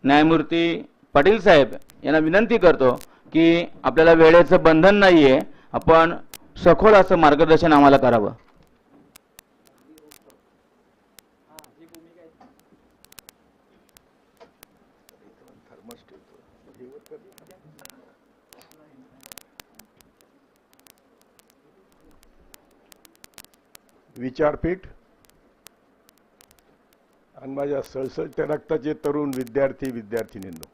न्यायमूर्ती पाटील साहेब यांना विनंती करतो की आपल्याला वेळेचं बंधन नाहीये, आपण सखोल असं मार्गदर्शन आम्हाला करावं. विचारपीठ आणि माझ्या सळसळत्या रक्ताचे तरुण विद्यार्थी विद्यार्थिनींनो,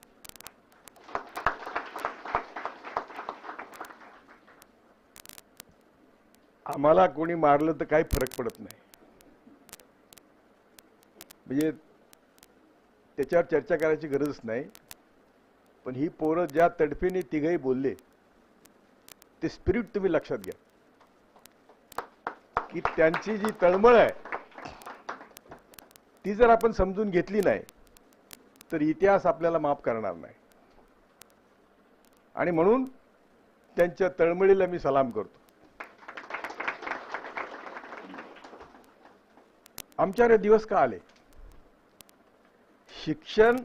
आम्हाला कोणी मारलं तर काही फरक पडत नाही, म्हणजे त्याच्यावर चर्चा करायची गरजच नाही. पण ही पोरं ज्या तडफीने तिघही बोलले ते स्पिरिट तुम्ही लक्षात घ्या की त्यांची जी तळमळ आहे ती जर आपण समजून घेतली नाही तर इतिहास आपल्याला माफ करणार नाही. आणि म्हणून त्यांच्या तळमळीला मी सलाम करतो. आमच्याकडे दिवस का आले? शिक्षण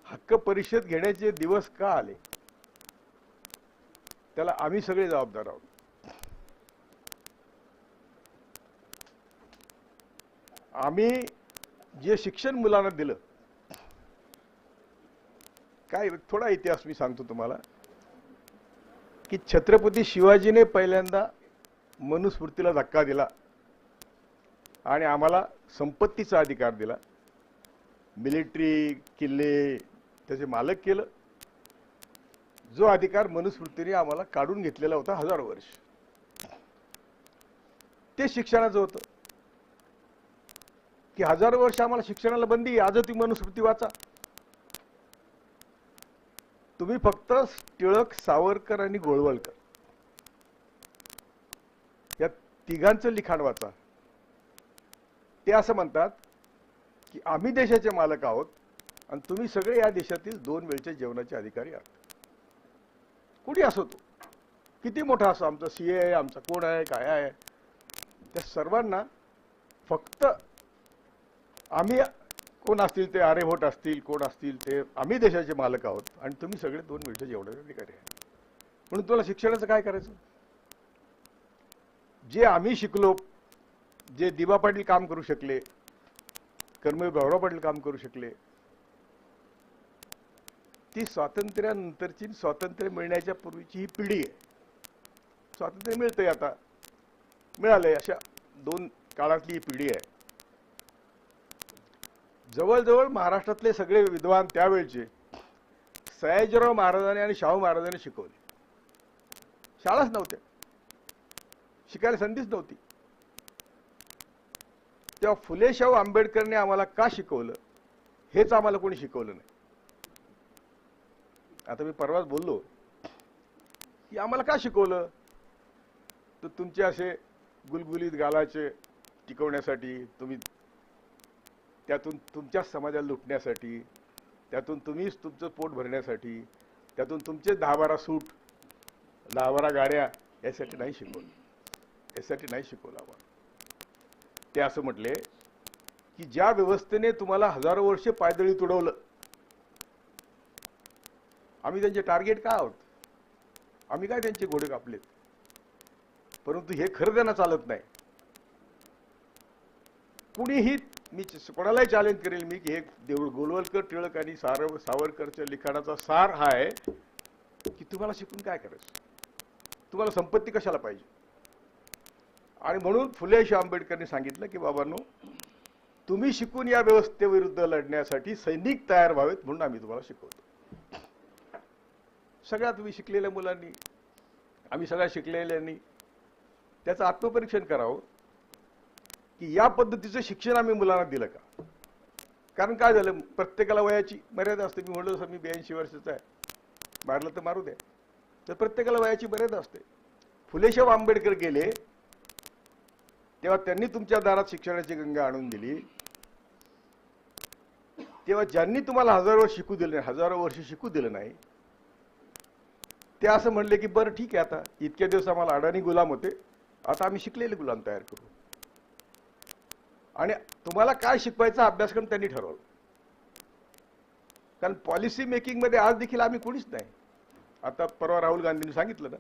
हक्क परिषद घेण्याचे दिवस का आले? त्याला आम्ही सगळे जबाबदार आहोत. आम्ही जे शिक्षण मुलांना दिलं, काय थोडा इतिहास मी सांगतो तुम्हाला की छत्रपती शिवाजीने पहिल्यांदा मनुस्मृतीला धक्का दिला आणि आम्हाला संपत्तीचा अधिकार दिला. मिलिटरी किल्ले त्याचे मालक केलं. जो अधिकार मनुस्मृतीने आम्हाला काढून घेतलेला होता हजारो वर्ष, ते शिक्षणाचं होतं की हजारो वर्ष आम्हाला शिक्षणाला बंदी. आज तुम्ही मनुस्मृती वाचा, तुम्ही फक्त टिळक, सावरकर आणि गोळवलकर या तिघांचं लिखाण वाचा. ते असं म्हणतात की आम्ही देशाचे मालक आहोत आणि तुम्ही सगळे या देशातील 2 वेळच्या जेवणाचे अधिकारी आहात. कुठे असो तो, किती मोठा असो, आमचा सीए आहे, आमचा कोण आहे, काय आहे, त्या सर्वांना फक्त आम्ही कोण असतील ते आर्यभट्ट असतील, कोण असतील ते, आम्ही देशाचे मालक आहोत आणि तुम्ही सगळे 2 वेळच्या जेवणाचे अधिकारी आहात. म्हणून तुला शिक्षणाचं काय करायचं? जे आम्ही शिकलो, जे दिबा पाटील काम करू शकले, कर्मवीर भाऊराव पाटील काम करू शकले, ती स्वातंत्र्यानंतरची, स्वातंत्र्य मिळण्याच्या पूर्वीची ही पिढी आहे. स्वातंत्र्य मिळतंय, आता मिळालंय, अशा 2 काळातली ही पिढी आहे. जवळजवळ महाराष्ट्रातले सगळे विद्वान त्यावेळचे सयाजीराव महाराजांनी आणि शाहू महाराजांनी शिकवले. शाळाच नव्हत्या, शिकायला संधीच नव्हती. तेव्हा फुले शाहू आंबेडकरने आम्हाला का शिकवलं हेच आम्हाला कोणी शिकवलं नाही. आता मी परवाच बोललो की आम्हाला का शिकवलं, तर तुमचे असे गुलगुलीत गालाचे टिकवण्यासाठी, तुम्ही त्यातून तुमच्या समाजाला लुटण्यासाठी, त्यातून तुम्हीच तुमचं पोट भरण्यासाठी, त्यातून तुमचे 10-12 सूट, 10-12 गाड्या, यासाठी नाही शिकवलं. यासाठी नाही शिकवलं आम्हाला. ते असं म्हटले की ज्या व्यवस्थेने तुम्हाला हजारो वर्ष पायदळी तुडवलं, आम्ही त्यांचे टार्गेट का आहोत? आम्ही काय त्यांचे घोडे कापलेत? परंतु हे खरं त्यांना चालत नाही. कुणीही, मी कोणालाही चॅलेंज करेल मी की हे गोळवलकर, टिळक आणि सावरकरच्या लिखाणाचा सार हा आहे की तुम्हाला शिकून काय करायचं, तुम्हाला संपत्ती कशाला पाहिजे. आणि म्हणून फुले शाहू आंबेडकरने सांगितलं की बाबांनो, तुम्ही शिकून या व्यवस्थेविरुद्ध लढण्यासाठी सैनिक तयार व्हावेत, म्हणून आम्ही तुम्हाला शिकवतो. सगळ्या तुम्ही शिकलेल्या मुलांनी, आम्ही सगळ्या शिकलेल्यांनी त्याचं आत्मपरीक्षण करावं की या पद्धतीचं शिक्षण आम्ही मुलांना दिलं का. कारण काय झालं, प्रत्येकाला वयाची मर्यादा असते. मी म्हणलो मी 82 वर्षाचा आहे, मारलं तर मारू द्या, तर प्रत्येकाला वयाची मर्यादा असते. फुले शाहू आंबेडकर गेले तेव्हा त्यांनी तुमच्या दारात शिक्षणाची गंगा आणून दिली. तेव्हा ज्यांनी तुम्हाला हजारो वर्ष शिकू दिलं नाही, हजारो वर्ष शिकू दिलं नाही, ते असं म्हणले की बरं ठीक आहे, आता इतक्या दिवस आम्हाला अडाणी गुलाम होते, आता आम्ही शिकलेले गुलाम तयार करू. आणि तुम्हाला काय शिकवायचा अभ्यासक्रम त्यांनी ठरवला. कारण पॉलिसी मेकिंग मध्ये आज देखील आम्ही कोणीच नाही. आता परवा राहुल गांधींनी सांगितलं ना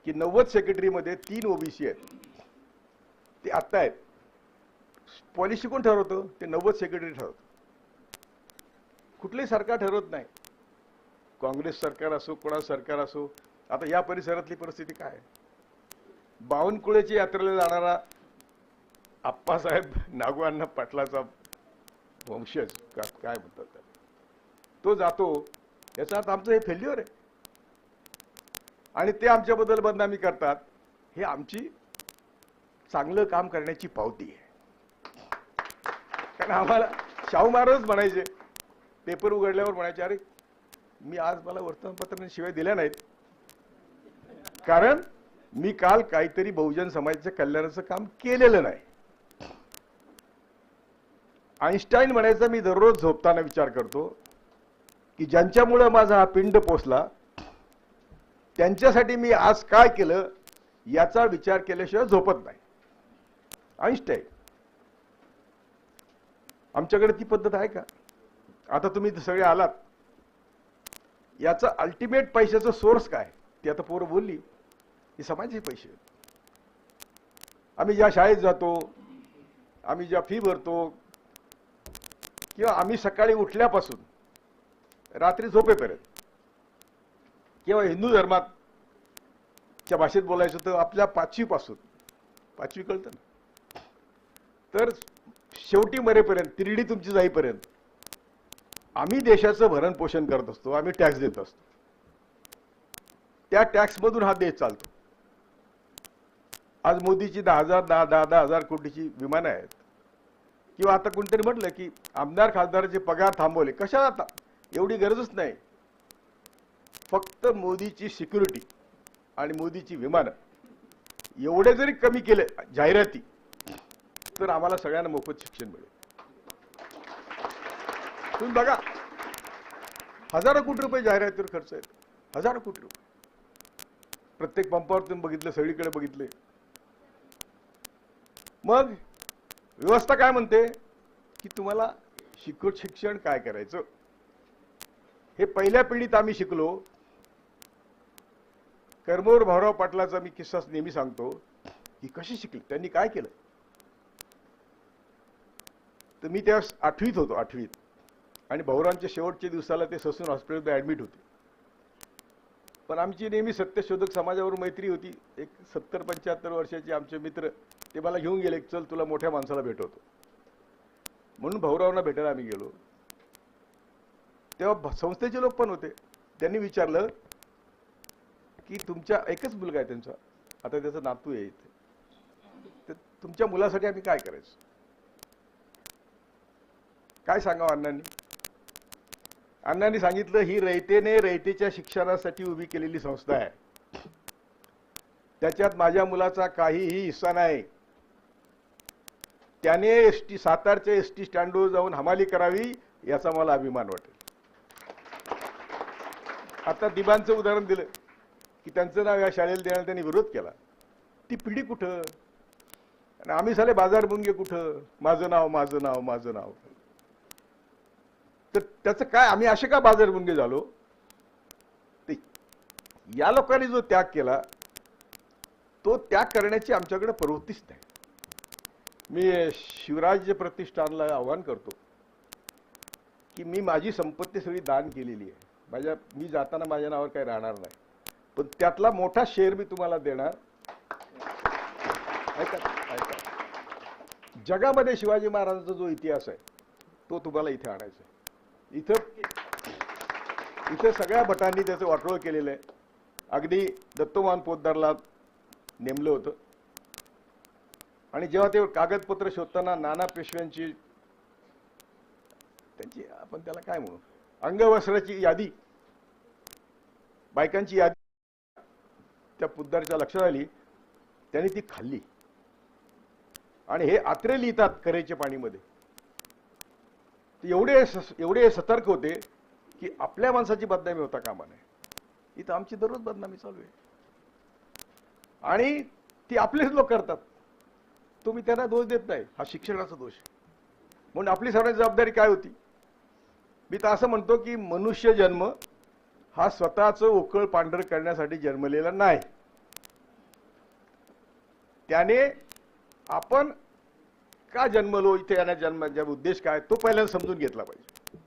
की 90 सेक्रेटरीमध्ये 3 ओबीसी आहेत. ते आत्ता आहेत. पॉलिसी कोण ठरवतं? ते 90 सेक्रेटरी ठरवतं. कुठलंही सरकार ठरवत नाही. काँग्रेस सरकार असो, कोणा सरकार असो. आता या परिसरातली परिस्थिती काय आहे? बावनकुळेची यात्रेला जाणारा आप्पासाहेब नागोअण्णा पाटलाचा वंशज काय म्हणतात त्याला, तो जातो. याचा अर्थ आमचं हे फेल्युअर आहे आणि ते आमच्याबद्दल बदनामी करतात. हे आमची चांगलं काम करण्याची पावती आहे. कारण आम्हाला शाहू महाराज म्हणायचे, पेपर उघडल्यावर म्हणायचे, अरे मी आज मला वर्तमानपत्राने शिवाय दिल्या नाहीत कारण मी काल काहीतरी बहुजन समाजाच्या कल्याणाचं काम केलेलं नाही. आईन्स्टाईन म्हणायचा, मी दररोज झोपताना विचार करतो की ज्यांच्यामुळे माझा हा पिंड पोचला त्यांच्यासाठी मी आज काय केलं याचा विचार केल्याशिवाय झोपत नाही. आईन्स्टाईन. आमच्याकडे ती पद्धत आहे का? आता तुम्ही सगळे आलात, याचा अल्टिमेट पैशाचा सोर्स काय? ती आता पोरं बोलली, हे समाजाचे पैसे. आम्ही ज्या शाळेत जातो, आम्ही ज्या फी भरतो, किंवा आम्ही सकाळी उठल्यापासून रात्री झोपेपर्यंत, किंवा हिंदू धर्माच्या भाषेत बोलायचं तर आपल्या 5वी पासून, 5वी कळतं ना, तर शेवटी मरेपर्यंत, तिरडी तुमची जाईपर्यंत आम्ही देशाचं भरण पोषण करत असतो. आम्ही टॅक्स देत असतो. त्या टॅक्समधून हा देश चालतो. आज मोदीची 10,000 कोटीची विमानं आहेत. किंवा आता कोणतरी म्हटलं की आमदार खासदाराचे पगार थांबवले. कशाला? आता एवढी गरजच नाही. फक्त मोदीची सिक्युरिटी आणि मोदीची विमानं एवढे जरी कमी केले जाहिराती, तर आम्हाला सगळ्यांना मोफत शिक्षण मिळेल. तुम्ही बघा, हजारो कोटी रुपये जाहिरातीवर खर्च आहेत. हजारो कोटी रुपये प्रत्येक पंपावर तुम्ही बघितलं, सगळीकडे बघितले. मग व्यवस्था काय म्हणते की तुम्हाला शिक्षण काय करायचं हे पहिल्या पिढीत आम्ही शिकलो. कर्मवीर भाऊराव पाटलाचा मी किस्सा नेहमी सांगतो की कशी शिकले, त्यांनी काय केलं. तर मी त्यावेळेस 8वीत होतो, 8वीत, आणि भाऊरावांच्या शेवटच्या दिवसाला ते ससून हॉस्पिटलमध्ये ऍडमिट होते. पण आमची नेहमी सत्यशोधक समाजावर मैत्री होती. एक 70-75 वर्षाचे आमचे मित्र ते मला घेऊन गेले, चल तुला मोठ्या माणसाला भेटवतो. म्हणून भाऊरावांना भेटायला आम्ही गेलो. तेव्हा संस्थेचे लोक पण होते. त्यांनी विचारलं की तुमच्या एकच मुलगा आहे त्यांचा, आता त्याचा नातू आहे इथे, तर तुमच्या मुलासाठी आम्ही काय करायचं? काय सांगावं अण्णांनी? अण्णांनी सांगितलं, ही रयतेने रयतेच्या शिक्षणासाठी उभी केलेली संस्था आहे. त्याच्यात माझ्या मुलाचा काहीही हिस्सा नाही. त्याने सातारच्या एसटी स्टँडवर जाऊन हमाली करावी याचा मला अभिमान वाटेल. आता दिबांचं उदाहरण दिलं की त्यांचं नाव या शाळेला देण्याला त्यांनी विरोध केला. ती पिढी कुठं? आणि आम्ही साले बाजार मुंगे कुठं? माझं नाव, माझं नाव, माझं नाव. तर त्याचं काय? आम्ही असे का बाजार मुंगे झालो? ते या लोकांनी जो त्याग केला तो त्याग करण्याची आमच्याकडे प्रवृत्तीच नाही. मी शिवराज प्रतिष्ठानला आव्हान करतो की मी माझी संपत्ती सगळी दान केलेली आहे. मी जाताना माझ्या नावावर काही राहणार नाही, पण त्यातला मोठा शेअर मी तुम्हाला देणार. ऐका ऐका, जगामध्ये शिवाजी महाराजांचा जो इतिहास आहे तो तुम्हाला इथे आणायचा आहे. इथे सगळ्या भटांनी त्याचं वाटोळ केलेलं आहे. अगदी दत्तोमान पोतदारला नेमलं होतं. आणि जेव्हा ते कागदपत्र शोधताना नाना पेशव्यांची, त्यांची आपण त्याला काय म्हणू, अंगवस्त्राची यादी, बायकांची यादी त्या पोतदारच्या लक्षात आली. त्यांनी ती खाल्ली. आणि हे आत्रे लिहितात करेच्या पाणीमध्ये. एवढे सतर्क होते की आपल्या माणसाची बदनामी होता कामा नये. इथं आमची दररोज बदनामी चालू आहे आणि ती आपलेच लोक करतात. तुम्ही त्यांना दोष देत नाही, हा शिक्षणाचा दोष. म्हणून आपली सर्वांची जबाबदारी काय होती मी तर असं म्हणतो की मनुष्य जन्म हा स्वतःचं ओकळ पांढर करण्यासाठी जन्मलेला नाही. त्याने आपण का जन्मलो, इथे येण्या जन्माचा उद्देश काय, तो पहिल्यांदा समजून घेतला पाहिजे.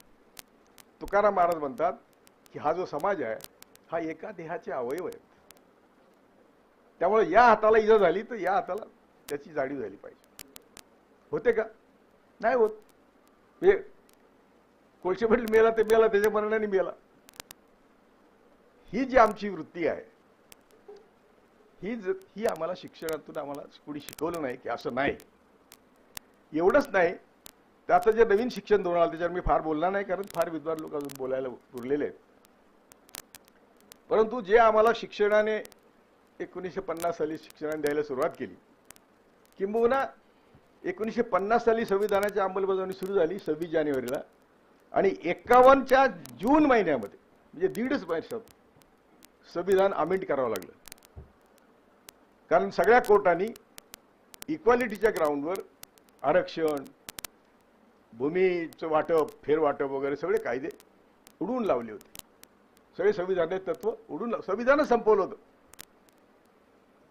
तुकाराम महाराज म्हणतात की हा जो समाज आहे हा एका देहाचे अवयव आहेत. त्यामुळे या हाताला इजा झाली तर या हाताला त्याची जाणीव झाली पाहिजे. होते का? नाही होत. म्हणजे कोळशे पाटील मेला ते मेला, त्याच्या मरणाने मेला. ही जी आमची वृत्ती आहे ही आम्हाला शिक्षणातून आम्हाला कोणी शिकवलं नाही की असं नाही. एवढंच नाही, त्याचं जे नवीन शिक्षण धोरण आलं त्याच्यावर मी फार बोलणार नाही, कारण फार विद्वान लोक अजून बोलायला उरलेले आहेत. परंतु जे आम्हाला शिक्षणाने 1950 साली शिक्षणाने द्यायला सुरुवात केली, किंबहुना 1950 साली संविधानाची अंमलबजावणी सुरू झाली 26 जानेवारीला, आणि 51च्या जून महिन्यामध्ये म्हणजे 1.5 वर्षात संविधान अमेंड करावं लागलं. कारण सगळ्या कोर्टांनी इक्वालिटीच्या ग्राउंडवर आरक्षण, भूमीचं वाटप, फेरवाटप वगैरे सगळे कायदे उडवून लावले होते. सगळे संविधानाचे तत्व उडून संविधानच संपवलं होतं.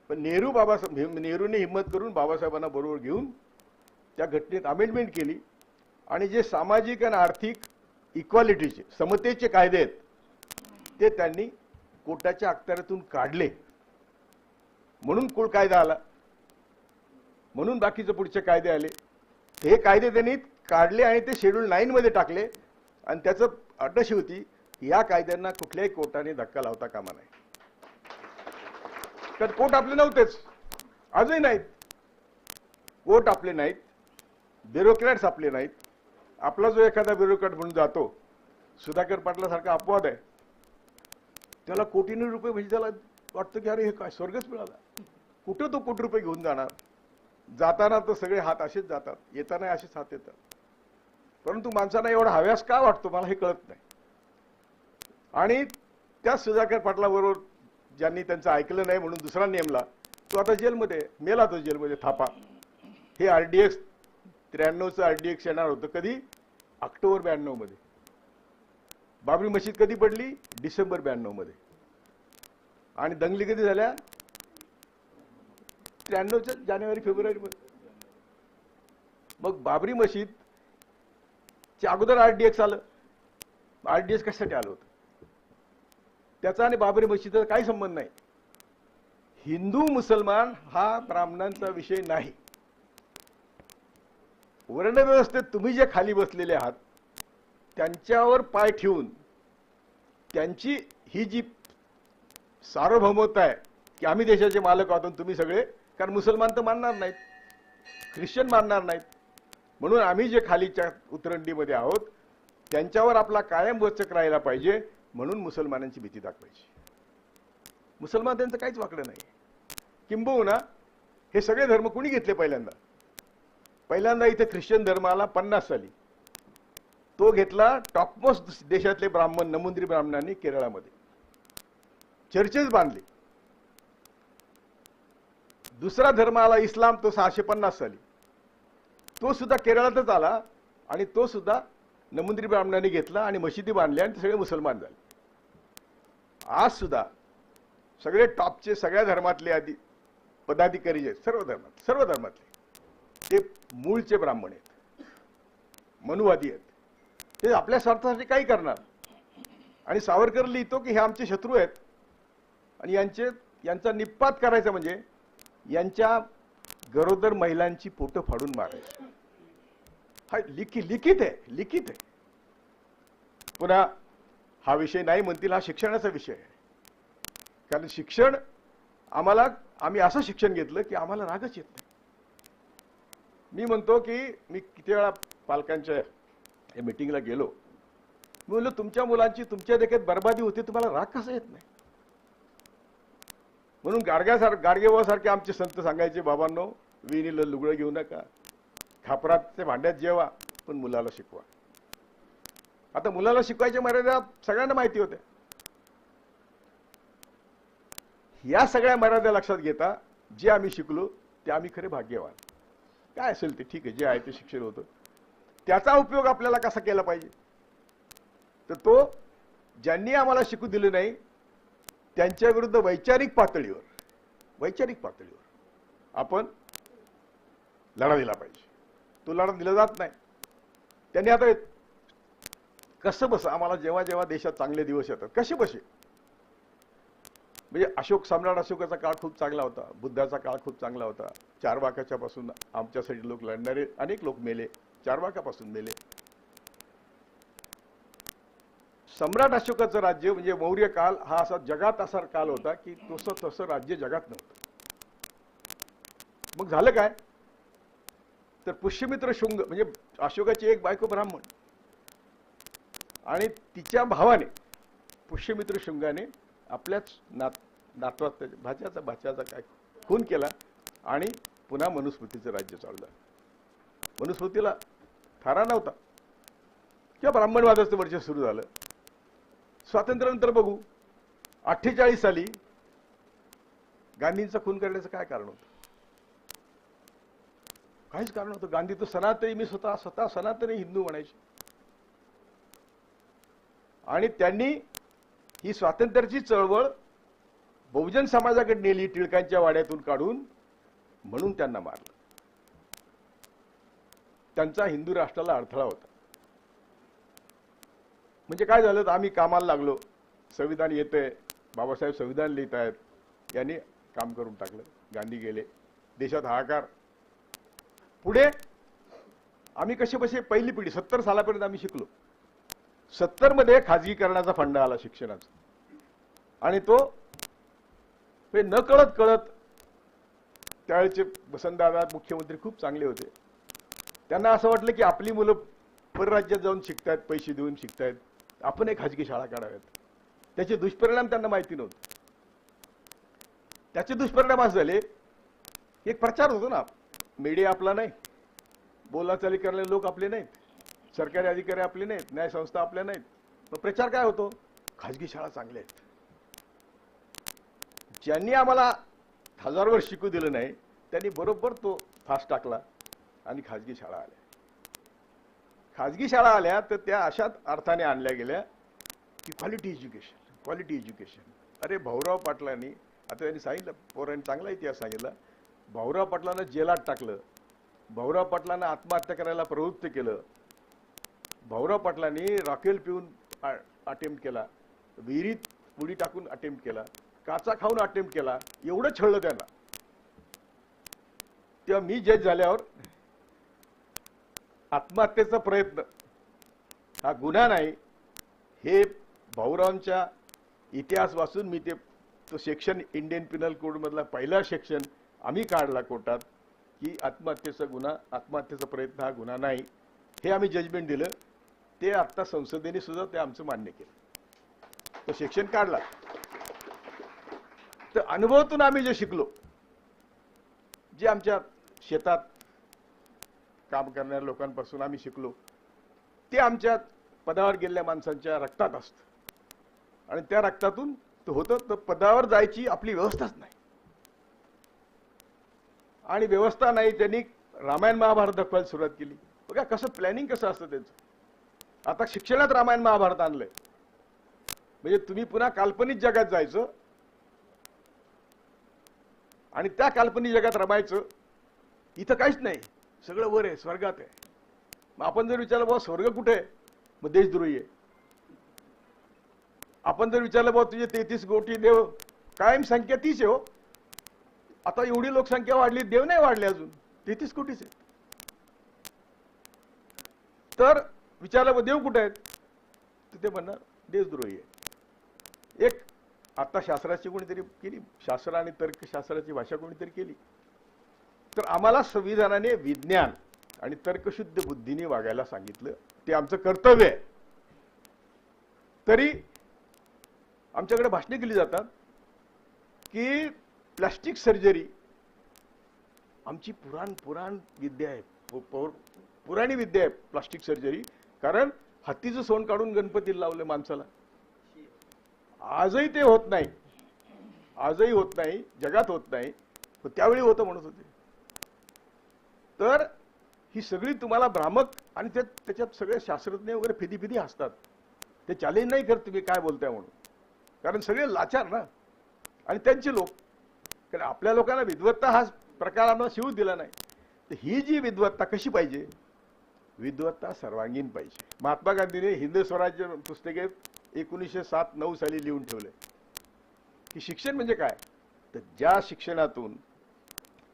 पण नेहरूने हिंमत करून बाबासाहेबांना बरोबर घेऊन त्या घटनेत अमेंडमेंट केली, आणि जे सामाजिक आणि आर्थिक इक्वालिटीचे, समतेचे कायदे आहेत ते त्यांनी कोर्टाच्या अखत्यारीतून काढले. म्हणून कुळ कायदा आला, म्हणून बाकीचे पुढचे कायदे आले. हे कायदे त्यांनी काढले आणि ते शेड्यूल 9 मध्ये टाकले, आणि त्याचं अट अशी होती या कायद्यांना कुठल्याही कोर्टाने धक्का लावता कामा नये. तर कोर्ट आपले नव्हतेच, आजही नाहीत. कोर्ट आपले नाहीत, ब्युरोक्रॅट्स आपले नाहीत. आपला जो एखादा ब्युरोक्रॅट म्हणून जातो, सुधाकर पाटलासारखा अपवाद आहे, त्याला कोटींनी रुपये म्हणजे त्याला वाटतं की अरे हे काय स्वर्गच मिळाला. कुठं तो कोटी रुपये घेऊन जाणार? जाताना तर सगळे हात असेच जातात, येताना असेच हात येतात. परंतु माणसांना एवढा हव्यास का वाटतो मला हे कळत नाही. आणि त्या सुधाकर पाटलाबरोबर ज्यांनी त्यांचं ऐकलं नाही म्हणून दुसरा नेमला, तो आता जेलमध्ये मेला. तो जेलमध्ये थापा. हे RDX 93चं RDX येणार होतं कधी? ऑक्टोबर 92 मध्ये. बाबरी मशीद कधी पडली? डिसेंबर 92 मध्ये. आणि दंगली कधी झाल्या? 93च्या जानेवारी फेब्रुवारी मध्ये. मग बाबरी मशीद च्या अगोदर RDX आलं. RDX कशासाठी आलं होतं? त्याचा आणि बाबरी मशीदचा काही संबंध नाही. हिंदू मुसलमान हा ब्राह्मणांचा विषय नाही. वर्णव्यवस्थेत तुम्ही जे खाली बसलेले आहात त्यांच्यावर पाय ठेवून त्यांची ही जी सार्वभौमत्व आहे की आम्ही देशाचे मालक आहोत तुम्ही सगळे, कारण मुसलमान तर मानणार नाहीत, ख्रिश्चन मानणार नाहीत, म्हणून आम्ही जे खालीच्या उतरंडीमध्ये आहोत त्यांच्यावर आपला कायम वचक राहिला पाहिजे, म्हणून मुसलमानांची भीती दाखवायची. मुसलमान त्यांचं काहीच वाकडं नाही. किंबहुना हे सगळे धर्म कुणी घेतले? पहिल्यांदा इथे ख्रिश्चन धर्म आला 50 साली. तो घेतला टॉपमोस्ट देशातले ब्राह्मण, नमुंद्री ब्राह्मणांनी केरळामध्ये चर्चेस बांधले. दुसरा धर्म आला इस्लाम, तो 650 साली. तो सुद्धा केरळातच आला, आणि तो सुद्धा नमुंद्री ब्राह्मणांनी घेतला आणि मशिदी बांधल्या, आणि ते सगळे मुसलमान झाले. आज सुद्धा सगळे टॉपचे सगळ्या धर्मातले आधी पदाधिकारी जे सर्व धर्मातले ते मूळचे ब्राह्मण आहेत, मनुवादी आहेत. ते आपल्या स्वार्थासाठी काही करणार. आणि सावरकर लिहितो की हे आमचे शत्रू आहेत, आणि यांचा निपात करायचा म्हणजे यांच्या गरोदर महिलांची पोटं फाडून मारायची. हा लिखित आहे. पुन्हा हा विषय नाही म्हणतील, हा शिक्षणाचा विषय आहे. कारण शिक्षण आम्ही असं शिक्षण घेतलं की आम्हाला रागच येत नाही. मी म्हणतो की मी किती वेळा पालकांच्या मीटिंगला गेलो, मी म्हणलो तुमच्या मुलांची तुमच्या देखत बर्बादी होते, तुम्हाला राग कसा येत नाही? म्हणून गाडगेबाबासारखे आमचे संत सांगायचे, बाबांनो विणीला लुगडं घेऊ नका, खापराचे भांड्यात जेवा, पण मुलाला शिकवा. आता मुलाला शिकवायच्या मर्यादा सगळ्यांना माहिती होत्या. या सगळ्या मर्यादा लक्षात घेता जे आम्ही शिकलो ते आम्ही खरे भाग्यवान. काय असेल ते ठीक आहे, जे आहे ते शिक्षण होतं, त्याचा उपयोग आपल्याला कसा केला पाहिजे तर तो ज्यांनी आम्हाला शिकू दिलं नाही त्यांच्या विरुद्ध वैचारिक पातळीवर आपण लढा दिला पाहिजे. तो लढा दिला जात नाही. त्यांनी आता कसं बस आम्हाला जेव्हा जेव्हा देशात चांगले दिवस येतात कसे बसे, म्हणजे सम्राट अशोकाचा काळ खूप चांगला होता, बुद्धाचा काळ खूप चांगला होता. चारवाकाच्या पासून आमच्यासाठी लोक लढणारे अनेक लोक मेले, चारवाकापासून मेले. सम्राट अशोकाचं राज्य म्हणजे मौर्य काल हा असा जगात असा काल होता की तसं राज्य जगात नव्हतं. मग झालं काय, तर पुष्यमित्र शुंग म्हणजे अशोकाची एक बायको ब्राह्मण आणि तिच्या भावाने पुष्यमित्र शुंगाने आपल्याच नातवात भाच्याचा काय खून केला आणि पुन्हा मनुस्मृतीचं राज्य चालू झालं. मनुस्मृतीला थारा नव्हता किंवा ब्राह्मणवादाचं वर्ष सुरू झालं. स्वातंत्र्यानंतर बघू 48 साली गांधींचा खून करण्याचं काय कारण होतं? काहीच कारण होतं. गांधी तर सनातनी, मी स्वतः सनातनी हिंदू म्हणायचे आणि त्यांनी ही स्वातंत्र्याची चळवळ बहुजन समाजाकडे नेली टिळकांच्या वाड्यातून काढून, म्हणून त्यांना मारलं. त्यांचा हिंदू राष्ट्राला अडथळा होता. म्हणजे काय झालं, तर आम्ही कामाला लागलो, संविधान येतंय, बाबासाहेब संविधान लिहित आहेत, यांनी काम करून टाकलं. गांधी गेले, देशात हाहाकार. पुढे आम्ही कसे बसे पहिली पिढी 70 सालापर्यंत आम्ही शिकलो. 70 मध्ये खाजगीकरणाचा फंडा आला शिक्षणाचा आणि तो न कळत त्यावेळेचे वसंतदादा मुख्यमंत्री खूप चांगले होते. त्यांना असं वाटलं की आपली मुलं परराज्यात जाऊन शिकतायत, पैसे देऊन शिकतायत, आपण एक खाजगी शाळा काढाव्यात. त्याचे दुष्परिणाम त्यांना माहिती नव्हते. त्याचे दुष्परिणाम असे झाले, एक प्रचार होतो ना, मीडिया आपला नाही, बोलाचाली करणारे लोक आपले नाहीत, सरकारी अधिकारी आपले नाहीत, न्याय संस्था आपल्या नाहीत. मग प्रचार काय होतो, खाजगी शाळा चांगल्या आहेत. ज्यांनी आम्हाला 1000 वर्ष शिकू दिलं नाही त्यांनी बरोबर तो फास टाकला आणि खाजगी शाळा आल्या. खाजगी शाळा आल्या तर त्या अशाच अर्थाने आणल्या गेल्या की क्वालिटी एज्युकेशन. अरे भाऊराव पाटलांनी, आता त्यांनी सांगितलं, पोरांनी चांगला इतिहास सांगितला, भाऊराव पाटलांना जेलात टाकलं, भाऊराव पाटलांना आत्महत्या करायला प्रवृत्त केलं, भाऊराव पाटलांनी रॉकेल पिऊन अटेम्प्ट केला, विहिरीत उडी टाकून अटेम्प्ट केला, काचा खाऊन अटेम्प्ट केला, एवढं छळलं त्यांना. तेव्हा मी जज झाल्यावर आत्महत्येचा प्रयत्न हा गुन्हा नाही, हे भाऊरावांच्या इतिहास वाचून मी तो सेक्शन इंडियन पिनल कोड मधला पहिला सेक्शन आम्ही काढला कोर्टात की आत्महत्येचा प्रयत्न हा गुन्हा नाही, हे आम्ही जजमेंट दिलं. ते आता संसदेने सुद्धा ते आमचं मान्य केलं, तो सेक्शन काढला. तर अनुभवातून आम्ही जे शिकलो, जे आमच्या शेतात काम करणाऱ्या लोकांपासून आम्ही शिकलो, ते आमच्या पदावर गेलेल्या माणसांच्या रक्तात असतं आणि त्या रक्तातून तो होतं. तर पदावर जायची आपली व्यवस्थाच नाही आणि व्यवस्था नाही, त्यांनी रामायण महाभारत दाखवायला सुरुवात केली. बघा कसं प्लॅनिंग कसं असतं त्यांचं. आता शिक्षणात रामायण महाभारत आणलंय, म्हणजे तुम्ही पुन्हा काल्पनिक जगात जायचं आणि त्या काल्पनिक जगात रमायचं. इथं काहीच नाही, सगळं वर आहे, स्वर्गात आहे. मग आपण जर विचारलं बाबा स्वर्ग कुठे आहे, मग देशद्रोही आहे. आपण जर विचारलं बाबा तुझे 33 कोटी देव, कायम संख्या 30 आहे हो. आता एवढी लोकसंख्या वाढली, देव नाही वाढले अजून, 33 कोटीच आहे. तर विचारलं देव कुठे आहेत, तर ते म्हणणार देशद्रोही आहे. एक आता शास्त्राची कोणीतरी केली, शास्त्र आणि तर्कशास्त्राची भाषा कोणीतरी केली. तर आम्हाला संविधानाने विज्ञान आणि तर्कशुद्ध बुद्धीने वागायला सांगितलं, ते आमचं कर्तव्य आहे. तरी आमच्याकडे भाषणे केली जातात की प्लास्टिक सर्जरी आमची पुराण विद्या आहे, पुराणी विद्या आहे प्लास्टिक सर्जरी. कारण हत्तीचं सोंड काढून गणपतीला लावलं माणसाला, आजही ते होत नाही, आजही होत नाही, जगात होत नाही, पण त्यावेळी होतं म्हणत होते. तर ही सगळी तुम्हाला भ्रामक आणि त्याच्यात सगळे शास्त्रज्ञ वगैरे फिदी हसतात. ते चॅलेंज नाही करत तुम्ही काय बोलताय म्हणून, कारण सगळे लाचार ना, आणि त्यांचे लोक, कारण आपल्या लोकांना विद्वत्ता हा प्रकार आम्हाला शिवूच दिला नाही. तर ही जी विद्वत्ता कशी पाहिजे, विद्वत्ता सर्वांगीण पाहिजे. महात्मा गांधीने हिंद स्वराज्य पुस्तके 1907-9 साली लिहून ठेवले की शिक्षण म्हणजे काय, तर ज्या शिक्षणातून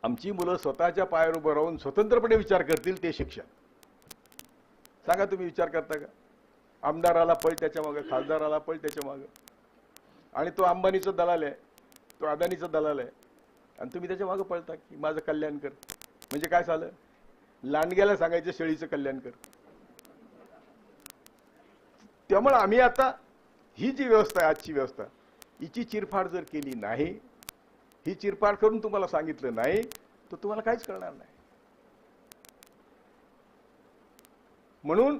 आमची मुलं स्वतःच्या पायावर उभं राहून स्वतंत्रपणे विचार करतील ते शिक्षण. सांगा तुम्ही विचार करता का? आमदाराला पळ त्याच्या मागं, खासदाराला पळ त्याच्या मागं, आणि तो अंबानीचा दलाल आहे, तो अदानीचा दलाल आहे, आणि तुम्ही त्याच्या मागं पळता की माझं कल्याण कर. म्हणजे काय झालं? लांडग्याला सांगायचं शेळीचं कल्याण कर. त्यामुळे आम्ही आता ही जी व्यवस्था आहे, आजची व्यवस्था, हिची चिरफाड जर केली नाही, ही चिरफाड करून तुम्हाला सांगितलं नाही, तर तुम्हाला काहीच कळणार नाही. म्हणून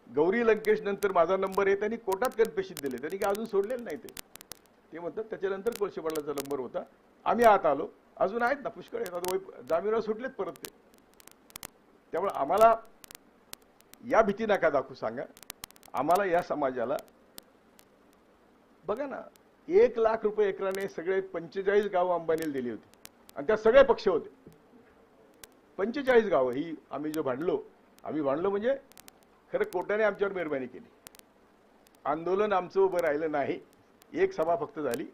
गौरी लंकेश नंतर माझा नंबर आहे, त्यांनी कोर्टात कन्फेशन दिले, त्यांनी काय अजून सोडलेलं नाही. ते म्हणतात त्याच्यानंतर कोळशे पाटलाचा नंबर होता, आम्ही आत आलो, अजून आहेत ना पुष्कळ आहेत, जामीनवर सुटलेत परत ते. त्यामुळे आम्हाला या भीती नका दाखवू. सांगा आम्हाला, या समाजाला, बघा ना, 1 लाख रुपये एकराने सगळे 45 गावं अंबानीला दिली होती, आणि त्या सगळे पक्ष होते. 45 गावं ही आम्ही जो भांडलो, म्हणजे खरं कोर्टाने आमच्यावर मेहरबानी केली. आंदोलन आमचं उभं राहिलं नाही, एक सभा फक्त झाली.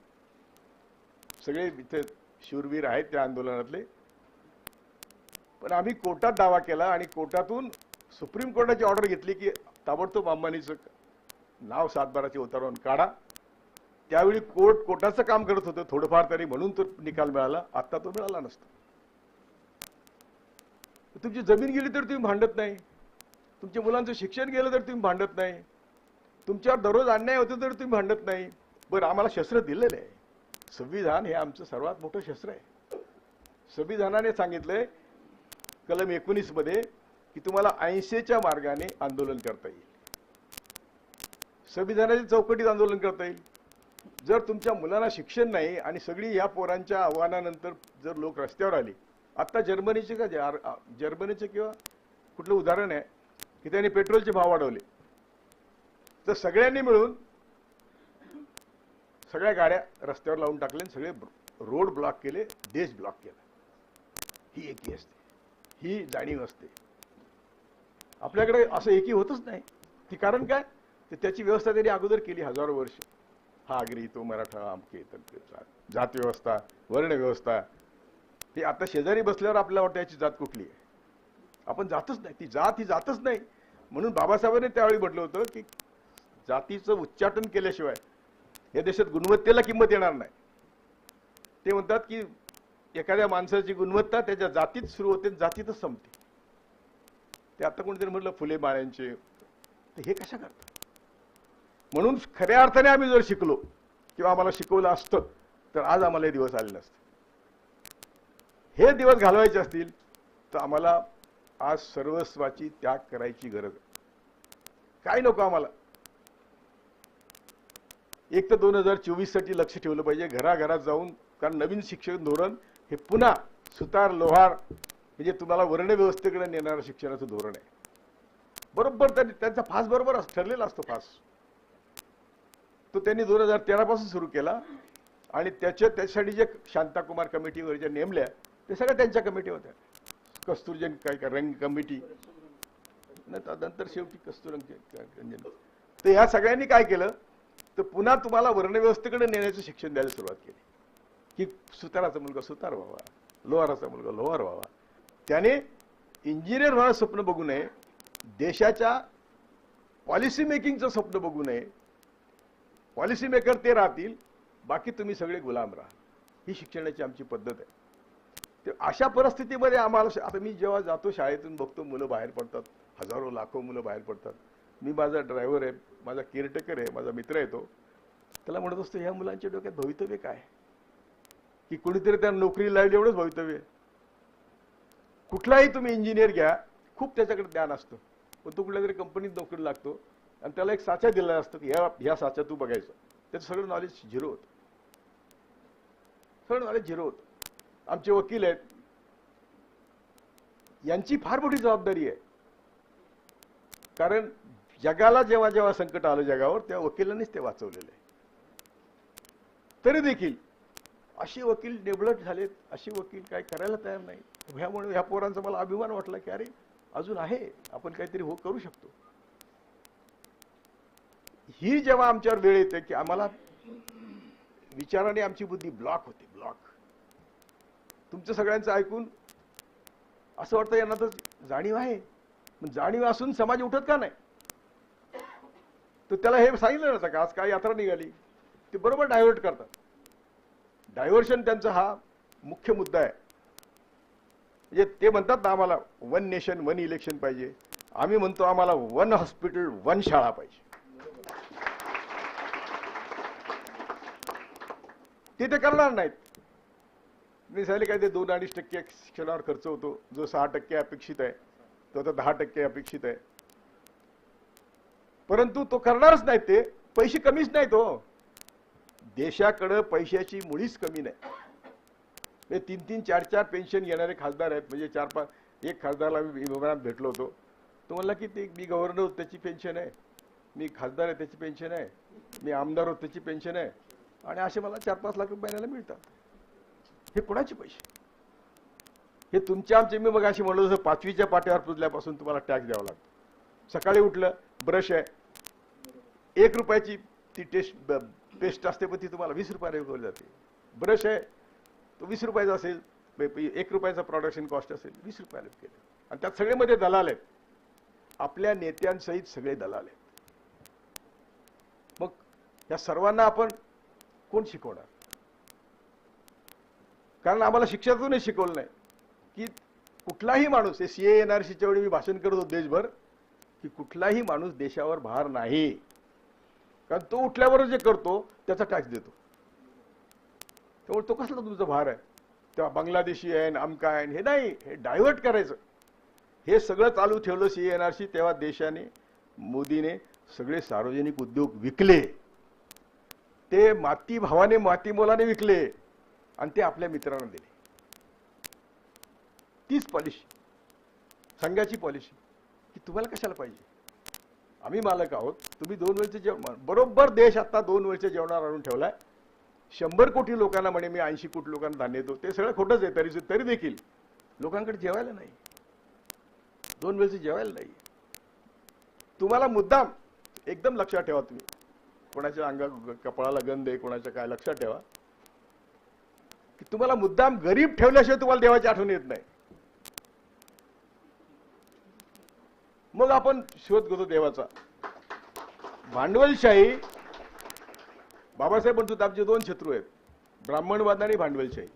सगळे इथे शूरवीर आहेत त्या आंदोलनातले, पण आम्ही कोर्टात दावा केला, आणि कोर्टातून सुप्रीम कोर्टाची ऑर्डर घेतली की ताबडतोब अंबानीचं नाव 7/12ची उतारवून काढा. त्यावेळी कोर्टाचं काम करत होतं थोडंफार तरी, म्हणून तो निकाल मिळाला. आता तो मिळाला नसता. तुमची जमीन गेली तर तुम्ही भांडत नाही, तुमच्या मुलांचं शिक्षण गेलं तर तुम्ही भांडत नाही, तुमच्यावर दररोज अन्याय होतो तर तुम्ही भांडत नाही. बरं, आम्हाला शस्त्र दिलेलं आहे. संविधान हे आमचं सर्वात मोठं शस्त्र आहे. संविधानाने सांगितलंय कलम 19 मध्ये की तुम्हाला अहिंसेच्या मार्गाने आंदोलन करता येईल, संविधानाच्या चौकटीत आंदोलन करता येईल. जर तुमच्या मुलांना शिक्षण नाही आणि सगळी या पोरांच्या आव्हानानंतर जर लोक रस्त्यावर आली, आता जर्मनीचे किंवा कुठलं उदाहरण आहे की त्यांनी पेट्रोलचे भाव वाढवले, तर सगळ्यांनी मिळून सगळ्या गाड्या रस्त्यावर लावून टाकल्या, सगळे रोड ब्लॉक केले, देश ब्लॉक केला. ही एकी असते, ही जाणीव असते. आपल्याकडे असं एकी होतच नाही. ती कारण काय, तर त्याची व्यवस्था त्यांनी अगोदर केली हजारो वर्ष. हा आगरी, तो मराठा, आमके तमके, जात व्यवस्था, वर्ण व्यवस्था. ते आता शेजारी बसल्यावर आपल्याला वाटतं याची जात कुठली आहे. आपण जातच नाही, ती जात ही जातच नाही. म्हणून बाबासाहेबांनी त्यावेळी म्हटलं होतं की जातीचं उच्चाटन केल्याशिवाय या देशात गुणवत्तेला किंमत येणार नाही. ते म्हणतात की एखाद्या माणसाची गुणवत्ता त्याच्या जातीत सुरू होते, जातीतच संपते. ते आता कोणीतरी म्हटलं फुले माळ्यांचे, तर हे कशा करतात. म्हणून खऱ्या अर्थाने आम्ही जर शिकलो किंवा आम्हाला शिकवलं असतं तर आज आम्हाला हे दिवस आले नसते. हे दिवस घालवायचे असतील तर आम्हाला आज सर्वस्वाची त्याग करायची गरज आहे. काय नको आम्हाला. एक तर 2024 साठी लक्ष ठेवलं पाहिजे घराघरात जाऊन, कारण नवीन शिक्षण धोरण हे पुन्हा सुतार लोहार म्हणजे तुम्हाला वर्ण व्यवस्थेकडे नेणारं शिक्षणाचं धोरण आहे. बरोबर त्यांचा फास बरोबर ठरलेला असतो. फास तो त्यांनी 2013 पासून सुरू केला, आणि त्याच्यासाठी जे शांताकुमार कमिटीवर ज्या नेमल्या ते सगळ्या त्यांच्या कमिटी होत्या. कस्तुरजन काय रंग कमिटी, नंतर शेवटी कस्तुरंजन. तर या सगळ्यांनी काय केलं, तर पुन्हा तुम्हाला वर्णव्यवस्थेकडे नेण्याचं शिक्षण द्यायला सुरुवात केली की सुताराचा मुलगा सुतार व्हावा, लोहाराचा मुलगा लोहार व्हावा. त्याने इंजिनियर व्हायचं स्वप्न बघू नये, देशाच्या पॉलिसी मेकिंगचं स्वप्न बघू नये. पॉलिसी मेकर ते राहतील, बाकी तुम्ही सगळे गुलाम राहा. ही शिक्षणाची आमची पद्धत आहे. तर अशा परिस्थितीमध्ये आम्हाला, आता मी जेव्हा जातो शाळेतून बघतो मुलं बाहेर पडतात, हजारो लाखो मुलं बाहेर पडतात. मी माझा ड्रायव्हर आहे, माझा केअरटेकर आहे, माझा मित्र आहे, तो त्याला म्हणत असतो ह्या मुलांच्या डोक्यात भवितव्य काय, की कोणीतरी त्या नोकरी लावली एवढंच भवितव्य. कुठलाही तुम्ही इंजिनियर घ्या, खूप त्याच्याकडे ज्ञान असतं, पण तो कुठल्या तरी कंपनीत नोकरी लागतो आणि त्याला एक साचा दिलेला असतो की ह्या साचा तू बघायचं. त्याचं सगळं नॉलेज झिरो होतं, सगळं नॉलेज झिरो होतं. आमचे वकील आहेत, यांची फार मोठी जबाबदारी आहे. कारण जगाला जेव्हा जेव्हा संकट आलं जगावर तेव्हा वकिलांनीच ते वाचवलेलं आहे. तरी देखील अशी वकील निवडत झालेत, अशी वकील काय करायला तयार नाही. ह्यामुळे ह्या पोरांचा मला अभिमान वाटला की अरे अजून आहे, आपण काहीतरी करू शकतो. ही जेव्हा आमच्यावर वेळ येते की आम्हाला विचाराने आमची बुद्धी ब्लॉक होते, ब्लॉक. तुमचं सगळ्यांचं ऐकून असं वाटतं यांना तर जाणीव आहे, पण जाणीव असून समाज उठत का नाही? तर त्याला हे सांगितलं नसतं का आज काय यात्रा निघाली, ते बरोबर डायव्हर्ट करतात. डायव्हर्शन त्यांचा हा मुख्य मुद्दा आहे. म्हणजे ते म्हणतात ना आम्हाला वन नेशन वन इलेक्शन पाहिजे, आम्ही म्हणतो आम्हाला वन हॉस्पिटल वन शाळा पाहिजे. ते करणार नाहीत. मी सांगितले काय ते 2-2.5% शिक्षणावर खर्च होतो, जो 6% अपेक्षित आहे तो आता 10% अपेक्षित आहे. परंतु तो करणारच नाही. ते पैसे कमीच नाहीत हो, देशाकडे पैशाची मुळीच कमी नाही. 3-3, 4-4 पेन्शन घेणारे खासदार आहेत. म्हणजे 4-5, एक खासदारला मी विमानात भेटलो होतो, तो म्हणला की ते मी गव्हर्नर होतो त्याची पेन्शन आहे, मी खासदार आहे त्याची पेन्शन आहे, मी आमदार होतो त्याची पेन्शन आहे, आणि असे मला 4-5 लाख रुपये महिन्याला मिळतात. हे कोणाचे पैसे? हे तुमच्या आमचे. मी मग अशी म्हणलो जसं 5वीच्या पाट्यावर पुजल्यापासून तुम्हाला टॅक्स द्यावा लागतो. सकाळी उठलं, ब्रश आहे, 1 रुपयाची ती पेस्ट असते, पण ती तुम्हाला 20 रुपयाला विकवली जाते. ब्रश आहे तो 20 रुपयाचा असेल, 1 रुपयाचा प्रोडक्शन कॉस्ट असेल, 20 रुपयाला विकले. आणि त्यात सगळे मध्ये दलाल आहेत, आपल्या नेत्यांसहित सगळे दलाल आहेत. मग या सर्वांना आपण कोण शिकवणार? कारण आम्हाला शिक्षणातूनही शिकवलं नाही की कुठलाही माणूस, हे सीए एनआरसीच्या वेळी मी भाषण करत होतो देशभर, की कुठलाही माणूस देशावर भार नाही. कारण तो उठल्यावर जे करतो त्याचा टॅक्स देतो. त्यामुळे तो कसला तुमचा भार आहे? तेव्हा बांगलादेशी आहे, आमका आहे, हे नाही. हे डायव्हर्ट करायचं. हे सगळं चालू ठेवलं सीए एनआरसी, तेव्हा देशाने, मोदीने सगळे सार्वजनिक उद्योग विकले. ते माती भावाने माती मोलाने विकले आणि ते आपल्या मित्रांना दिले. तीच पॉलिसी, संघाची पॉलिसी, की तुम्हाला कशाला पाहिजे? आम्ही मालक आहोत, तुम्ही 2 वेळचे जेवण. बरोबर देश आता 2 वेळच्या जेवणावर आणून ठेवलाय. 100 कोटी लोकांना म्हणे मी 80 कोटी लोकांना धान्य देतो, ते सगळं खोटंच आहे. तरी देखील लोकांकडे जेवायला नाही, 2 वेळचे जेवायला नाही. तुम्हाला मुद्दाम एकदम लक्षात ठेवा, तुम्ही कोणाच्या कपाळाला गंध आहे, कोणाच्या काय, लक्षात ठेवा की तुम्हाला मुद्दाम गरीब ठेवल्याशिवाय तुम्हाला देवाची आठवण येत नाही. मग आपण शोध घेतो देवाचा. भांडवलशाही, बाबासाहेब म्हणतात आमचे 2 शत्रू आहेत, ब्राह्मणवाद आणि भांडवलशाही.